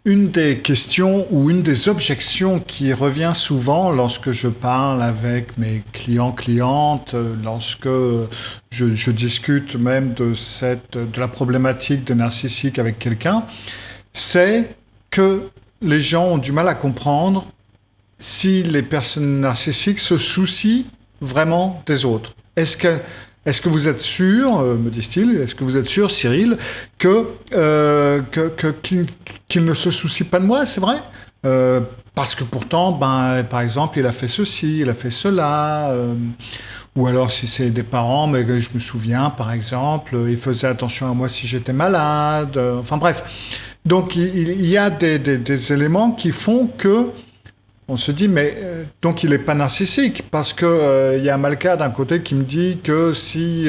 Une des questions ou une des objections qui revient souvent lorsque je parle avec mes clients-clientes, lorsque je discute même de la problématique de narcissique avec quelqu'un, c'est que les gens ont du mal à comprendre si les personnes narcissiques se soucient vraiment des autres. Est-ce que vous êtes sûr, me disent-ils, est-ce que vous êtes sûr, Cyril, qu'il ne se soucie pas de moi, c'est vrai? Parce que pourtant, par exemple, il a fait ceci, il a fait cela, ou alors si c'est des parents, mais je me souviens, par exemple, il faisait attention à moi si j'étais malade, enfin bref. Donc il y a des éléments qui font que on se dit, mais donc il n'est pas narcissique, parce que y a Malka d'un côté qui me dit que si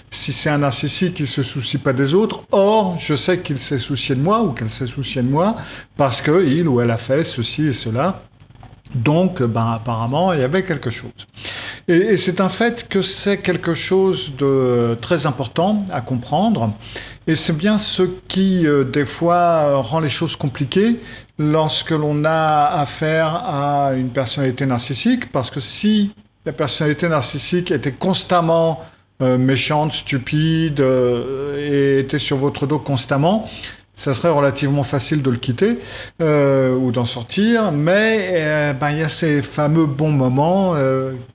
c'est un narcissique, il ne se soucie pas des autres. Or, je sais qu'il s'est soucié de moi ou qu'elle s'est souciée de moi parce qu'il ou elle a fait ceci et cela. Donc, apparemment, il y avait quelque chose. Et c'est un fait que c'est quelque chose de très important à comprendre. Et c'est bien ce qui, des fois, rend les choses compliquées lorsque l'on a affaire à une personnalité narcissique. Parce que si la personnalité narcissique était constamment méchante, stupide, et était sur votre dos constamment, ça serait relativement facile de le quitter ou d'en sortir, mais il y a ces fameux bons moments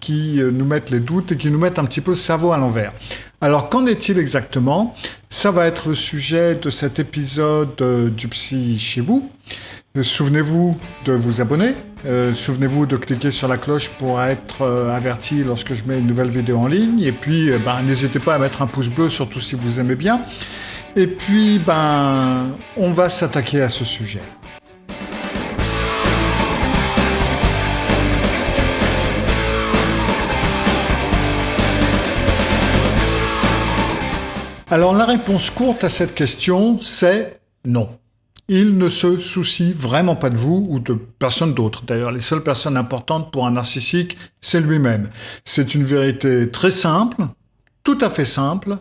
qui nous mettent les doutes et qui nous mettent un petit peu le cerveau à l'envers. Alors qu'en est-il exactement? Ça va être le sujet de cet épisode du Psy chez vous. Souvenez-vous de vous abonner, souvenez-vous de cliquer sur la cloche pour être averti lorsque je mets une nouvelle vidéo en ligne, et puis n'hésitez pas à mettre un pouce bleu, surtout si vous aimez bien. Et puis, on va s'attaquer à ce sujet. Alors, la réponse courte à cette question, c'est non. Il ne se soucie vraiment pas de vous ou de personne d'autre. D'ailleurs, les seules personnes importantes pour un narcissique, c'est lui-même. C'est une vérité très simple, tout à fait simple,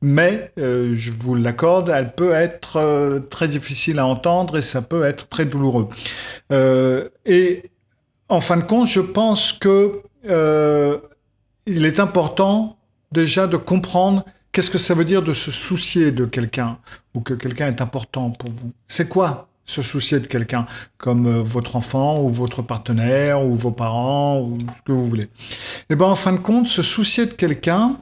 mais, je vous l'accorde, elle peut être très difficile à entendre et ça peut être très douloureux. Et en fin de compte, je pense que il est important déjà de comprendre qu'est-ce que ça veut dire de se soucier de quelqu'un ou que quelqu'un est important pour vous. C'est quoi se soucier de quelqu'un, comme votre enfant ou votre partenaire ou vos parents ou ce que vous voulez. Et en fin de compte, se soucier de quelqu'un,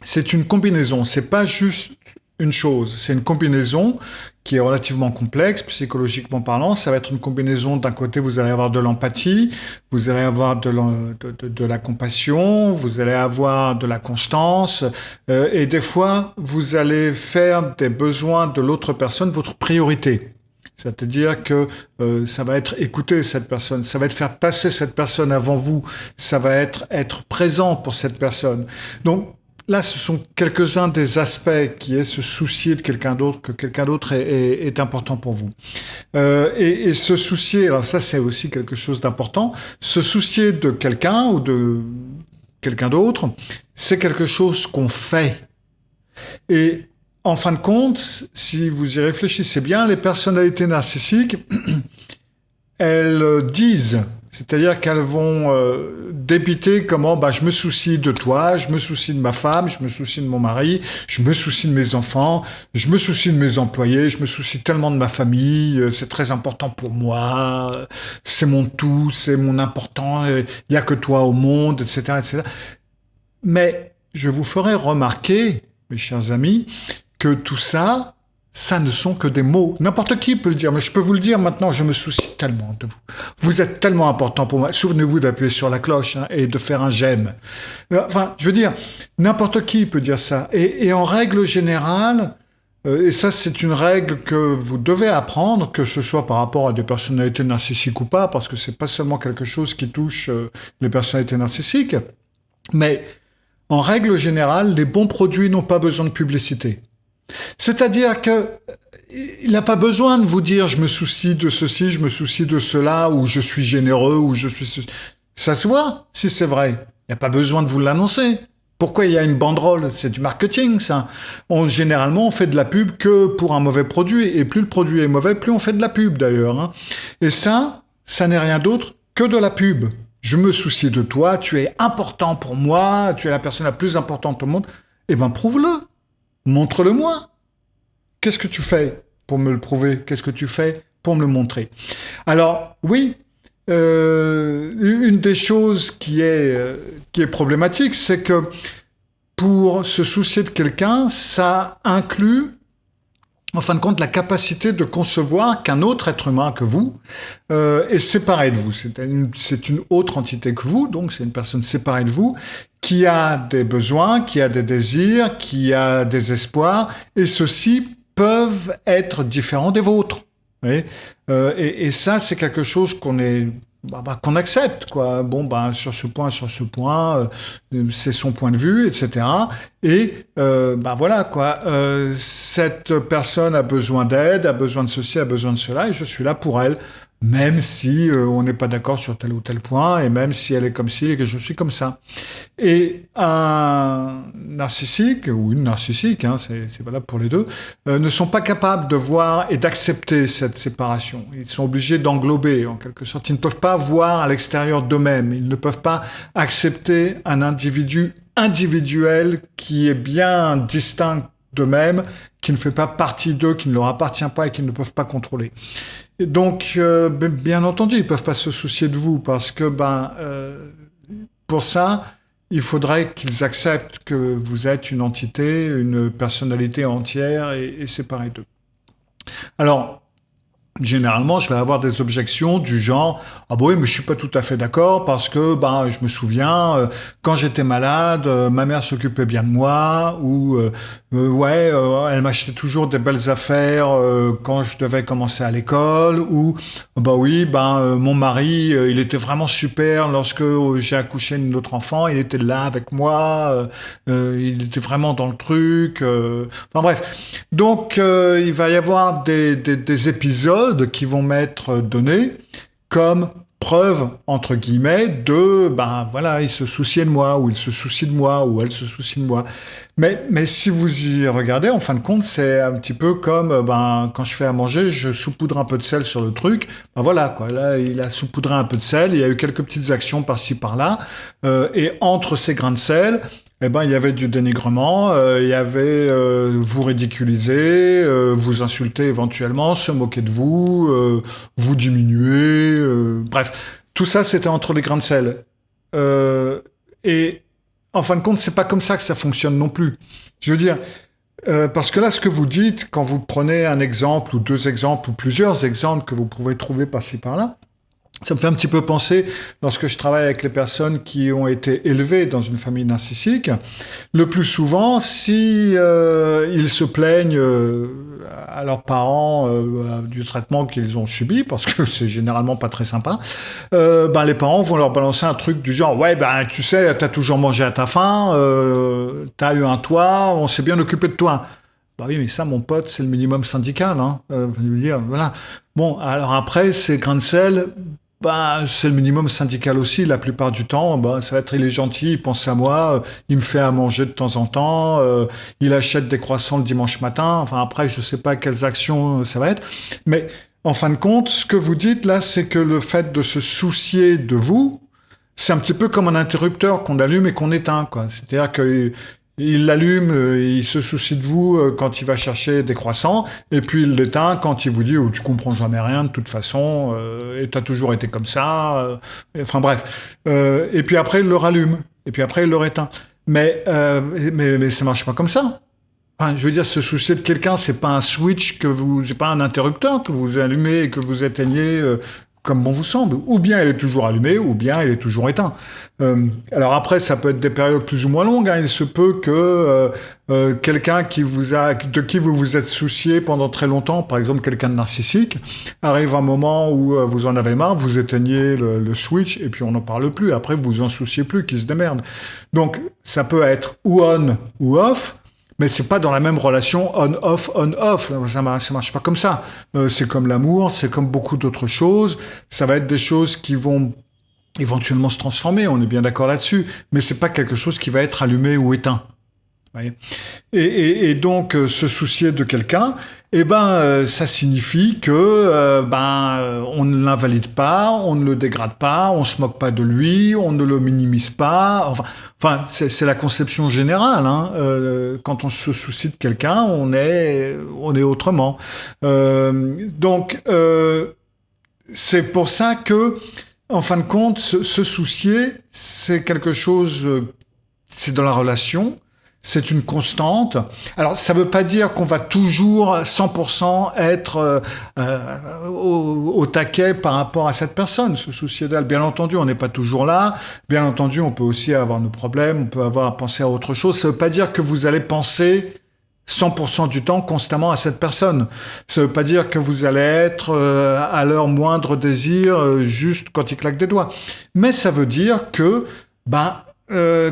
c'est une combinaison, c'est pas juste une chose, c'est une combinaison qui est relativement complexe, psychologiquement parlant. Ça va être une combinaison, d'un côté, vous allez avoir de l'empathie, vous allez avoir de la compassion, vous allez avoir de la constance, et des fois, vous allez faire des besoins de l'autre personne votre priorité. C'est-à-dire que ça va être écouter cette personne, ça va être faire passer cette personne avant vous, ça va être présent pour cette personne. Donc, là, ce sont quelques-uns des aspects qui est se soucier de quelqu'un d'autre, que quelqu'un d'autre est important pour vous. Et se soucier, alors ça c'est aussi quelque chose d'important, se soucier de quelqu'un ou de quelqu'un d'autre, c'est quelque chose qu'on fait. Et en fin de compte, si vous y réfléchissez bien, les personnalités narcissiques, elles disent, c'est-à-dire qu'elles vont débiter comment je me soucie de toi, je me soucie de ma femme, je me soucie de mon mari, je me soucie de mes enfants, je me soucie de mes employés, je me soucie tellement de ma famille, c'est très important pour moi, c'est mon tout, c'est mon important, il n'y a que toi au monde, etc., etc. Mais je vous ferai remarquer, mes chers amis, que tout ça, ça ne sont que des mots. N'importe qui peut le dire, mais je peux vous le dire maintenant, je me soucie tellement de vous. Vous êtes tellement important pour moi. Souvenez-vous d'appuyer sur la cloche et de faire un j'aime. Enfin, je veux dire, n'importe qui peut dire ça. Et en règle générale, et ça c'est une règle que vous devez apprendre, que ce soit par rapport à des personnalités narcissiques ou pas, parce que c'est pas seulement quelque chose qui touche les personnalités narcissiques, mais en règle générale, les bons produits n'ont pas besoin de publicité. C'est-à-dire que il n'a pas besoin de vous dire je me soucie de ceci, je me soucie de cela, ou je suis généreux, ou je suis... Ça se voit si c'est vrai. Il n'y a pas besoin de vous l'annoncer. Pourquoi il y a une banderole? C'est du marketing, ça. Généralement, on fait de la pub que pour un mauvais produit. Et plus le produit est mauvais, plus on fait de la pub, d'ailleurs. Hein. Et ça n'est rien d'autre que de la pub. Je me soucie de toi, tu es important pour moi, tu es la personne la plus importante au monde. Eh bien, prouve-le. Montre-le-moi. Qu'est-ce que tu fais pour me le prouver? Qu'est-ce que tu fais pour me le montrer? Alors, oui, une des choses qui est problématique, c'est que pour se soucier de quelqu'un, ça inclut, en fin de compte, la capacité de concevoir qu'un autre être humain que vous est séparé de vous. C'est une autre entité que vous, donc c'est une personne séparée de vous, qui a des besoins, qui a des désirs, qui a des espoirs, et ceux-ci peuvent être différents des vôtres. Oui. Et ça, c'est quelque chose qu'on accepte, quoi. Bon, sur ce point, c'est son point de vue, etc. Et voilà, quoi. Cette personne a besoin d'aide, a besoin de ceci, a besoin de cela, et je suis là pour elle, même si on n'est pas d'accord sur tel ou tel point, et même si elle est comme ci et que je suis comme ça. Et un narcissique, ou une narcissique, hein, c'est valable pour les deux, ne sont pas capables de voir et d'accepter cette séparation. Ils sont obligés d'englober, en quelque sorte. Ils ne peuvent pas voir à l'extérieur d'eux-mêmes. Ils ne peuvent pas accepter un individu individuel qui est bien distinct d'eux-mêmes, qui ne fait pas partie d'eux, qui ne leur appartient pas et qu'ils ne peuvent pas contrôler. Et donc, bien entendu, ils ne peuvent pas se soucier de vous parce que, pour ça, il faudrait qu'ils acceptent que vous êtes une entité, une personnalité entière et séparée d'eux. Alors, généralement, je vais avoir des objections du genre « Ah bah oui, mais je suis pas tout à fait d'accord parce que je me souviens, quand j'étais malade, ma mère s'occupait bien de moi ou elle m'achetait toujours des belles affaires quand je devais commencer à l'école ou mon mari, il était vraiment super lorsque j'ai accouché de notre enfant, il était là avec moi, il était vraiment dans le truc. Enfin bref. Donc, il va y avoir des épisodes qui vont m'être donnés comme preuve, entre guillemets, de, il se souciait de moi, ou il se soucie de moi, ou elle se soucie de moi. Mais si vous y regardez, en fin de compte, c'est un petit peu comme, quand je fais à manger, je saupoudre un peu de sel sur le truc. Voilà, quoi. Là, il a saupoudré un peu de sel, il y a eu quelques petites actions par-ci, par-là, et entre ces grains de sel, il y avait du dénigrement, il y avait vous ridiculiser, vous insulter éventuellement, se moquer de vous, vous diminuer, bref. Tout ça, c'était entre les grains de sel. Et en fin de compte, c'est pas comme ça que ça fonctionne non plus. Je veux dire, parce que là, ce que vous dites, quand vous prenez un exemple ou deux exemples ou plusieurs exemples que vous pouvez trouver par-ci par-là, ça me fait un petit peu penser, lorsque je travaille avec les personnes qui ont été élevées dans une famille narcissique, le plus souvent, si ils se plaignent à leurs parents du traitement qu'ils ont subi, parce que c'est généralement pas très sympa, les parents vont leur balancer un truc du genre « Ouais, tu sais, t'as toujours mangé à ta faim, t'as eu un toit, on s'est bien occupé de toi. » Oui, mais ça, mon pote, c'est le minimum syndical. Hein. Voilà. Bon, alors après, ces grains de sel... c'est le minimum syndical aussi, la plupart du temps. Ça va être, il est gentil, il pense à moi, il me fait à manger de temps en temps, il achète des croissants le dimanche matin. Enfin, après, je sais pas quelles actions ça va être. Mais, en fin de compte, ce que vous dites là, c'est que le fait de se soucier de vous, c'est un petit peu comme un interrupteur qu'on allume et qu'on éteint, quoi. C'est-à-dire que il l'allume, il se soucie de vous quand il va chercher des croissants, et puis il l'éteint quand il vous dit « tu comprends jamais rien de toute façon, et t'as toujours été comme ça. » Enfin bref. Et puis après, il le rallume, et puis après, il le réteint. Mais ça marche pas comme ça. Enfin, je veux dire, se soucier de quelqu'un, c'est pas un switch c'est pas un interrupteur que vous allumez et que vous éteignez comme bon vous semble. Ou bien il est toujours allumé, ou bien il est toujours éteint. Alors après, ça peut être des périodes plus ou moins longues. Hein. Il se peut que quelqu'un de qui vous vous êtes soucié pendant très longtemps, par exemple quelqu'un de narcissique, arrive un moment où vous en avez marre, vous éteignez le switch et puis on n'en parle plus. Après, vous vous en souciez plus, qu'il se démerde. Donc, ça peut être ou on ou off. Mais c'est pas dans la même relation on-off, on-off. Ça marche pas comme ça. C'est comme l'amour, c'est comme beaucoup d'autres choses. Ça va être des choses qui vont éventuellement se transformer, on est bien d'accord là-dessus, mais c'est pas quelque chose qui va être allumé ou éteint. Et donc, se soucier de quelqu'un, ça signifie que on ne l'invalide pas, on ne le dégrade pas, on se moque pas de lui, on ne le minimise pas. Enfin, c'est la conception générale. Hein. Quand on se soucie de quelqu'un, on est autrement. C'est pour ça que, en fin de compte, se soucier, c'est quelque chose, c'est dans la relation. C'est une constante. Alors, ça ne veut pas dire qu'on va toujours 100% être au taquet par rapport à cette personne, se soucier d'elle. Bien entendu, on n'est pas toujours là. Bien entendu, on peut aussi avoir nos problèmes, on peut avoir à penser à autre chose. Ça ne veut pas dire que vous allez penser 100% du temps constamment à cette personne. Ça ne veut pas dire que vous allez être à leur moindre désir juste quand ils claquent des doigts. Mais ça veut dire que,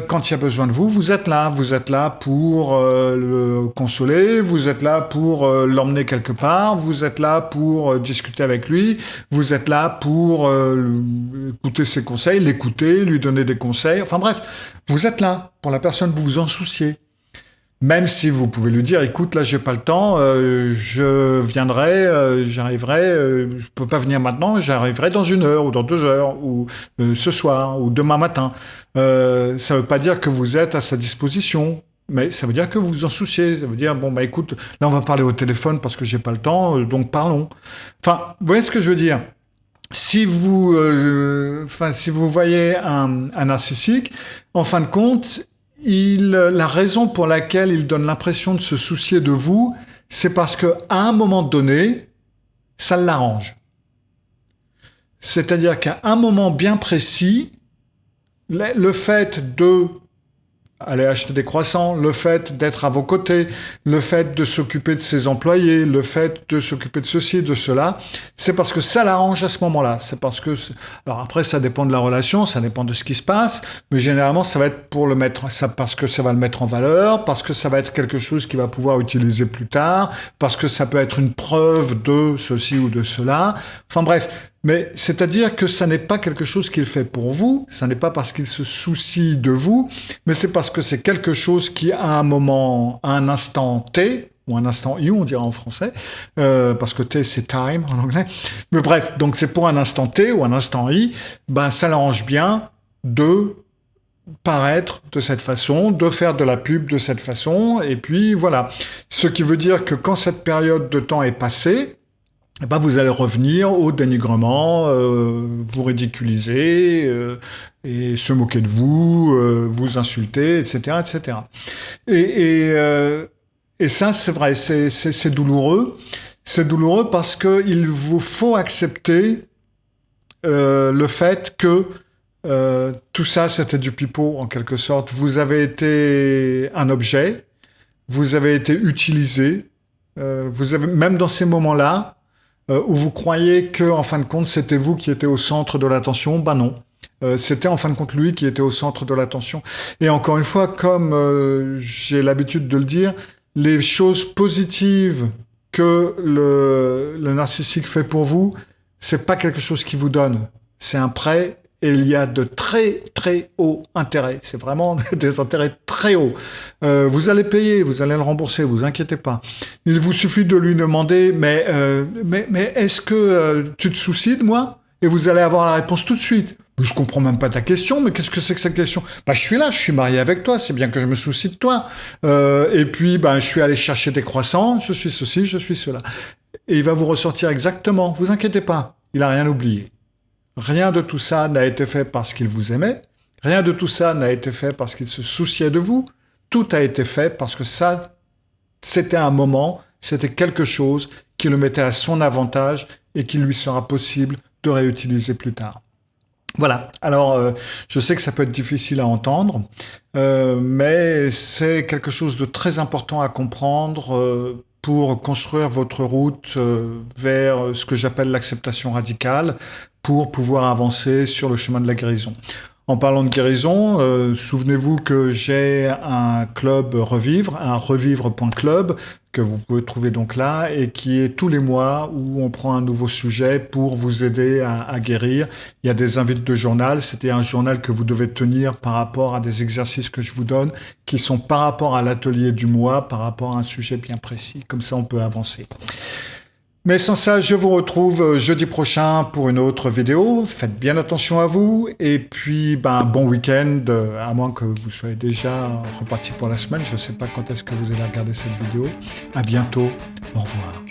quand il y a besoin de vous, vous êtes là. Vous êtes là pour le consoler, vous êtes là pour l'emmener quelque part, vous êtes là pour discuter avec lui, vous êtes là pour écouter ses conseils, l'écouter, lui donner des conseils. Enfin bref, vous êtes là pour la personne, vous vous en souciez. Même si vous pouvez lui dire, écoute, là, j'ai pas le temps, je viendrai, j'arriverai, je peux pas venir maintenant, j'arriverai dans 1 heure ou dans 2 heures ou ce soir ou demain matin. Ça veut pas dire que vous êtes à sa disposition, mais ça veut dire que vous vous en souciez. Ça veut dire, écoute, là, on va parler au téléphone parce que j'ai pas le temps, donc parlons. Enfin, vous voyez ce que je veux dire? Si vous voyez un narcissique, en fin de compte, la raison pour laquelle il donne l'impression de se soucier de vous, c'est parce qu'à un moment donné, ça l'arrange. C'est-à-dire qu'à un moment bien précis, le fait de aller acheter des croissants, le fait d'être à vos côtés, le fait de s'occuper de ses employés, le fait de s'occuper de ceci, de cela, c'est parce que ça l'arrange à ce moment-là. C'est parce que, alors après, ça dépend de la relation, ça dépend de ce qui se passe, mais généralement, ça va être parce que ça va le mettre en valeur, parce que ça va être quelque chose qu'il va pouvoir utiliser plus tard, parce que ça peut être une preuve de ceci ou de cela. Enfin bref. Mais c'est-à-dire que ça n'est pas quelque chose qu'il fait pour vous, ça n'est pas parce qu'il se soucie de vous, mais c'est parce que c'est quelque chose qui, à un instant T, ou un instant I, on dirait en français, parce que T c'est time en anglais, mais bref, donc c'est pour un instant T ou un instant I, ça l'arrange bien de paraître de cette façon, de faire de la pub de cette façon, et puis voilà. Ce qui veut dire que quand cette période de temps est passée, vous allez revenir au dénigrement, vous ridiculiser et se moquer de vous, vous insulter, etc., etc. Et ça, c'est vrai, c'est douloureux. C'est douloureux parce que il vous faut accepter le fait que tout ça, c'était du pipeau en quelque sorte. Vous avez été un objet, vous avez été utilisé. Même dans ces moments-là, où vous croyez que, en fin de compte, c'était vous qui étiez au centre de l'attention, non. C'était en fin de compte lui qui était au centre de l'attention. Et encore une fois, comme j'ai l'habitude de le dire, les choses positives que le narcissique fait pour vous, c'est pas quelque chose qu'il vous donne. C'est un prêt. Et il y a de très très hauts intérêts. C'est vraiment des intérêts très hauts. Vous allez payer, vous allez le rembourser, vous inquiétez pas. Il vous suffit de lui demander, mais est-ce que tu te soucies de moi? Et vous allez avoir la réponse tout de suite. Je comprends même pas ta question, mais qu'est-ce que c'est que cette question? Je suis là, je suis marié avec toi, c'est bien que je me soucie de toi. Et puis, je suis allé chercher des croissants, je suis ceci, je suis cela. Et il va vous ressortir exactement, vous inquiétez pas, il a rien oublié. Rien de tout ça n'a été fait parce qu'il vous aimait. Rien de tout ça n'a été fait parce qu'il se souciait de vous. Tout a été fait parce que ça, c'était un moment, c'était quelque chose qui le mettait à son avantage et qui lui sera possible de réutiliser plus tard. Voilà. Alors, je sais que ça peut être difficile à entendre, mais c'est quelque chose de très important à comprendre pour construire votre route vers ce que j'appelle l'acceptation radicale, pour pouvoir avancer sur le chemin de la guérison. En parlant de guérison, souvenez-vous que j'ai un club Revivre, un revivre.club, que vous pouvez trouver donc là, et qui est tous les mois où on prend un nouveau sujet pour vous aider à guérir. Il y a des invités de journal, c'était un journal que vous devez tenir par rapport à des exercices que je vous donne, qui sont par rapport à l'atelier du mois, par rapport à un sujet bien précis. Comme ça, on peut avancer. Mais sans ça, je vous retrouve jeudi prochain pour une autre vidéo. Faites bien attention à vous. Et puis, bon week-end, à moins que vous soyez déjà reparti pour la semaine. Je ne sais pas quand est-ce que vous allez regarder cette vidéo. À bientôt. Au revoir.